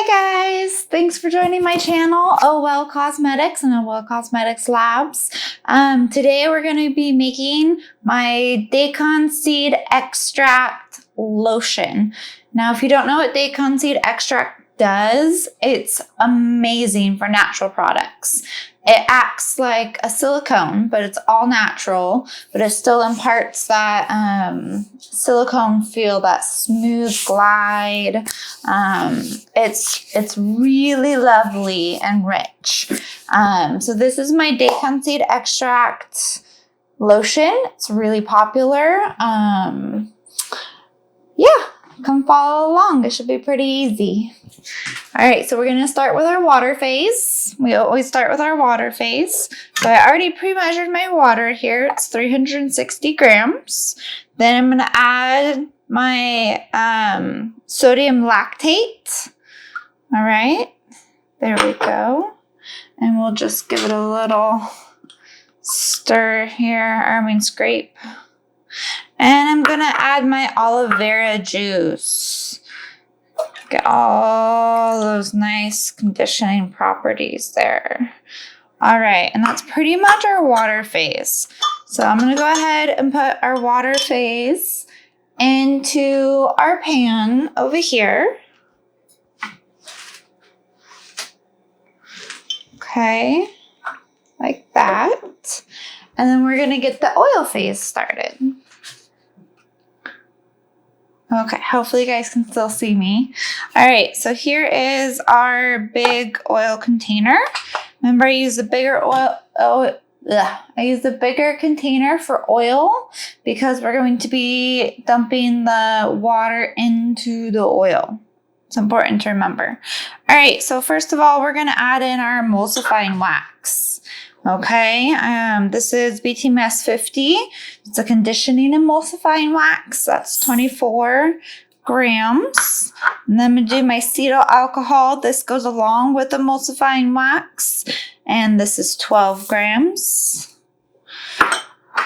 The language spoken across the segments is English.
Hi guys, thanks for joining my channel, OL Cosmetics and OL Cosmetics Labs. Today we're going to be making my Daikon seed extract lotion. Now, if you don't know what Daikon seed extract does, it's amazing for natural products. It acts like a silicone, but it's all natural, but it still imparts that silicone feel, that smooth glide. It's really lovely and rich. So this is my Daikon seed extract lotion. It's really popular. Yeah, come follow along. It should be pretty easy. All right, so we're going to start with our water phase. We always start with our water phase. So I already pre-measured my water here. It's 360 grams. Then I'm going to add my sodium lactate. All right, there we go. And we'll just give it a little stir here, scrape. And I'm going to add my aloe vera juice. Get all those nice conditioning properties there. All right, and that's pretty much our water phase. So I'm going to go ahead and put our water phase into our pan over here. Okay, like that. And then we're going to get the oil phase started. Okay, hopefully you guys can still see me. All right, so here is our big oil container. Remember, I use the bigger container for oil because we're going to be dumping the water into the oil. It's important to remember. All right, so first of all, we're going to add in our emulsifying wax. Okay, this is BTMS 50. It's a conditioning emulsifying wax. That's 24 grams. And then I'm going to do my cetyl alcohol. This goes along with emulsifying wax. And this is 12 grams.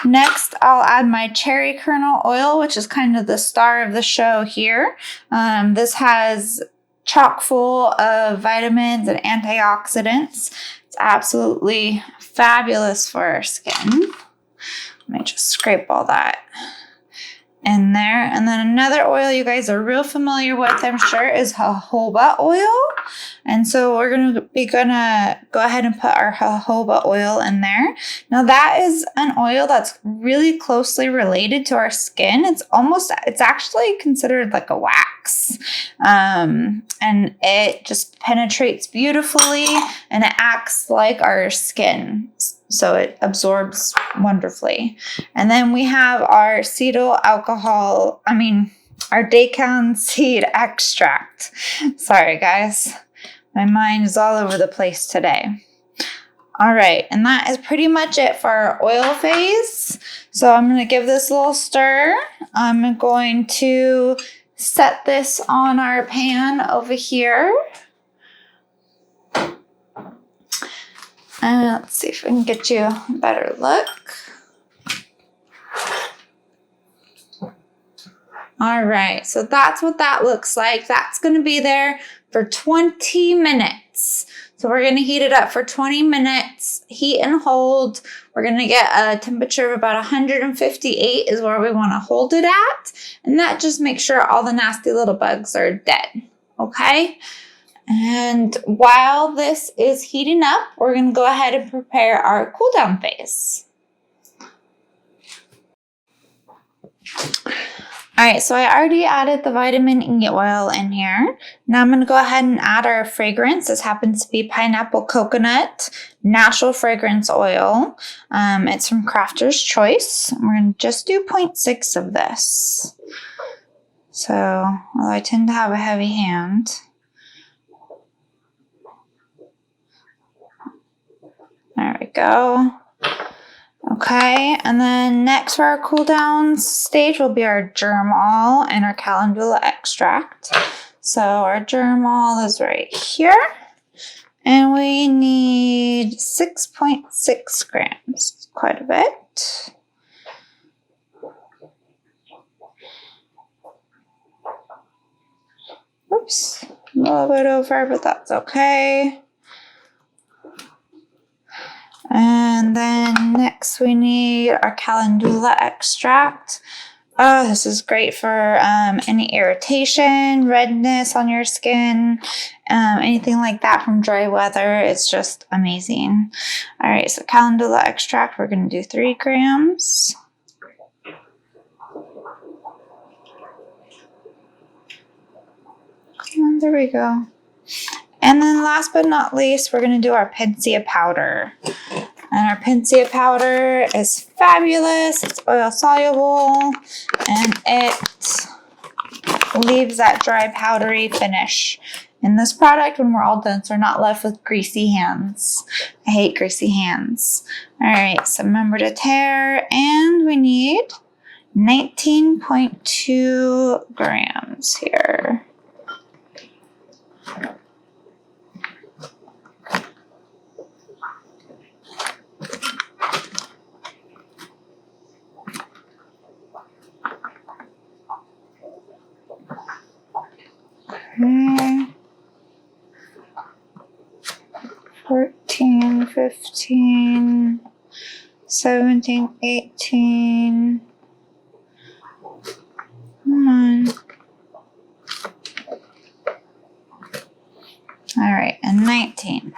Next, I'll add my cherry kernel oil, which is kind of the star of the show here. This has chock full of vitamins and antioxidants. It's absolutely fabulous for our skin. Let me just scrape all that in there. And then another oil you guys are real familiar with, I'm sure, is jojoba oil. And so we're gonna go ahead and put our jojoba oil in there. Now that is an oil that's really closely related to our skin. It's actually considered like a wax. And it just penetrates beautifully and it acts like our skin. So it absorbs wonderfully. And then we have our cetyl alcohol, our Daikon seed extract. Sorry, guys. My mind is all over the place today. All right, and that is pretty much it for our oil phase. So I'm going to give this a little stir. I'm going to set this on our pan over here. And let's see if we can get you a better look. All right, so that's what that looks like. That's going to be there for 20 minutes. So we're going to heat it up for 20 minutes, heat and hold. We're going to get a temperature of about 158 is where we want to hold it at. And that just makes sure all the nasty little bugs are dead, okay? And while this is heating up, we're going to go ahead and prepare our cool down phase. All right, so I already added the vitamin E oil in here. Now I'm going to go ahead and add our fragrance. This happens to be pineapple coconut natural fragrance oil. It's from Crafter's Choice. We're going to just do 0.6 of this. So, although I tend to have a heavy hand. There we go. Okay, and then next for our cool down stage will be our germall and our calendula extract. So our germall is right here, and we need 6.6 grams, quite a bit. Oops, little bit over, but that's okay. And then next we need our calendula extract. Oh, this is great for any irritation, redness on your skin, anything like that from dry weather. It's just amazing. All right, so calendula extract, we're going to do 3 grams. And there we go. And then last but not least, we're going to do our Pensea powder. And our Pensea powder is fabulous. It's oil soluble and it leaves that dry powdery finish in this product when we're all done, so we're not left with greasy hands. I hate greasy hands. All right, so remember to tare, and we need 19.2 grams here. Okay. 14, 15, 17, 18. Come on. All right, and 19.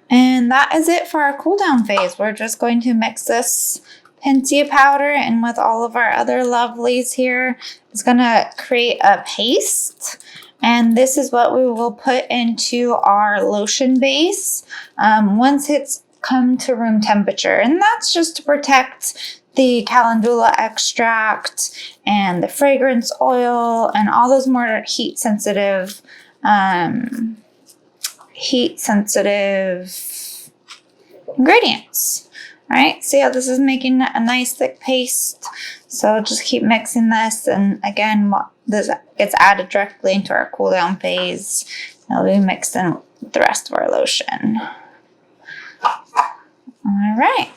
And that is it for our cool down phase. We're just going to mix this Pensea powder in with all of our other lovelies here. It's going to create a paste. And this is what we will put into our lotion base once it's come to room temperature. And that's just to protect the calendula extract and the fragrance oil and all those more heat sensitive ingredients. All right, see how this is making a nice thick paste? So just keep mixing this, and again, this gets added directly into our cool down phase. It'll be mixed in with the rest of our lotion. All right.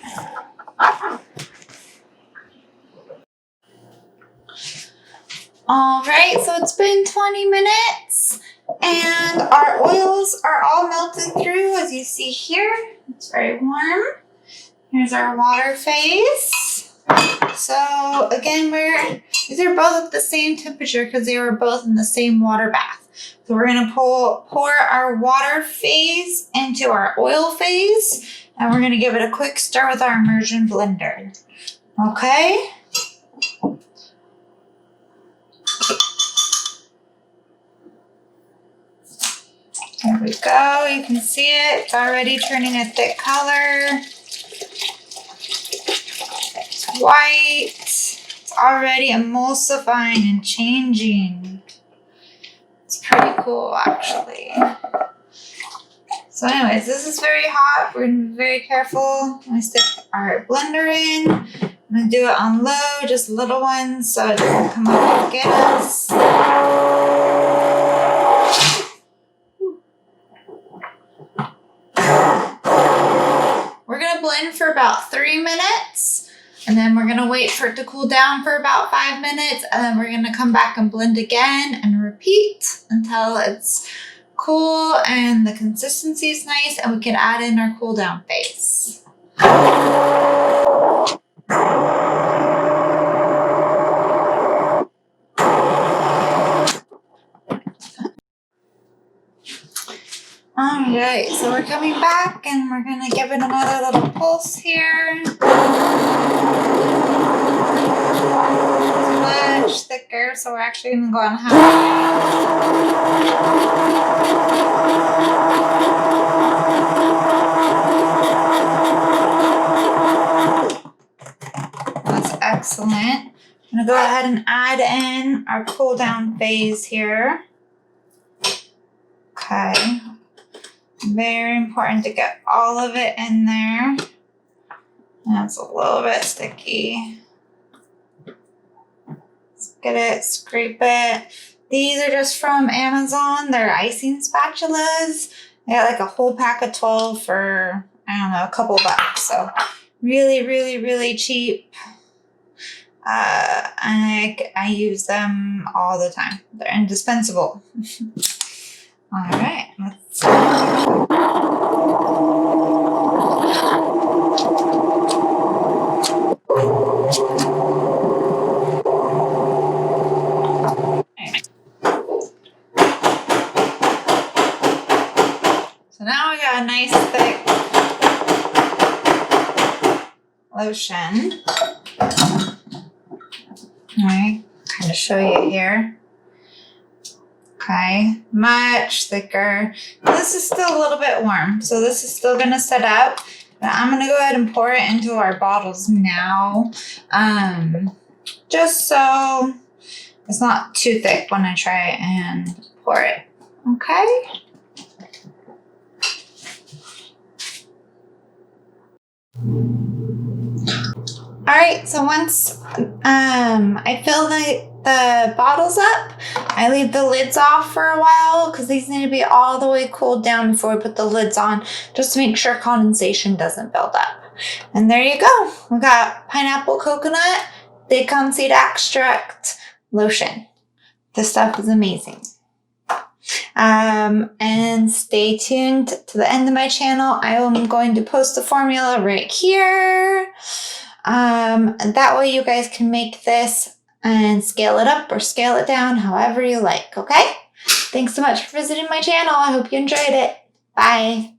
All right, so it's been 20 minutes and our oils are all melted through, as you see here. It's very warm. Here's our water phase. So again, these are both at the same temperature because they were both in the same water bath. So we're gonna pour our water phase into our oil phase, and we're gonna give it a quick stir with our immersion blender. Okay? There we go, you can see it. It's already turning a thick color. It's white. It's already emulsifying and changing. It's pretty cool, actually. So anyways, this is very hot. We're gonna be very careful when we stick our blender in. I'm gonna do it on low, just little ones, so it doesn't come up and get us. We're gonna blend for about 3 minutes, and then we're gonna wait for it to cool down for about 5 minutes, and then we're gonna come back and blend again and repeat until it's cool and the consistency is nice, and we can add in our cool down phase. Alright, so we're coming back and we're going to give it another little pulse here. It's much thicker, so we're actually going to go on halfway. That's excellent. I'm going to go ahead and add in our cool down phase here. Okay. Very important to get all of it in there. That's a little bit sticky. Let's get it, scrape it. These are just from Amazon. They're icing spatulas. They got like a whole pack of 12 for, I don't know, a couple bucks. So really, really, really cheap. I use them all the time. They're indispensable. All right, let's. So now we got a nice thick lotion. All right, kind of show you here. Okay, much thicker. This is still a little bit warm, so this is still gonna set up. But I'm gonna go ahead and pour it into our bottles now, just so it's not too thick when I try and pour it. Okay. All right, so once I fill the bottles up, I leave the lids off for a while because these need to be all the way cooled down before we put the lids on, just to make sure condensation doesn't build up. And there you go. We got pineapple coconut, Daikon seed extract, lotion. This stuff is amazing. And stay tuned to the end of my channel. I am going to post the formula right here. And that way you guys can make this and scale it up or scale it down however you like, okay? Thanks so much for visiting my channel. I hope you enjoyed it. Bye.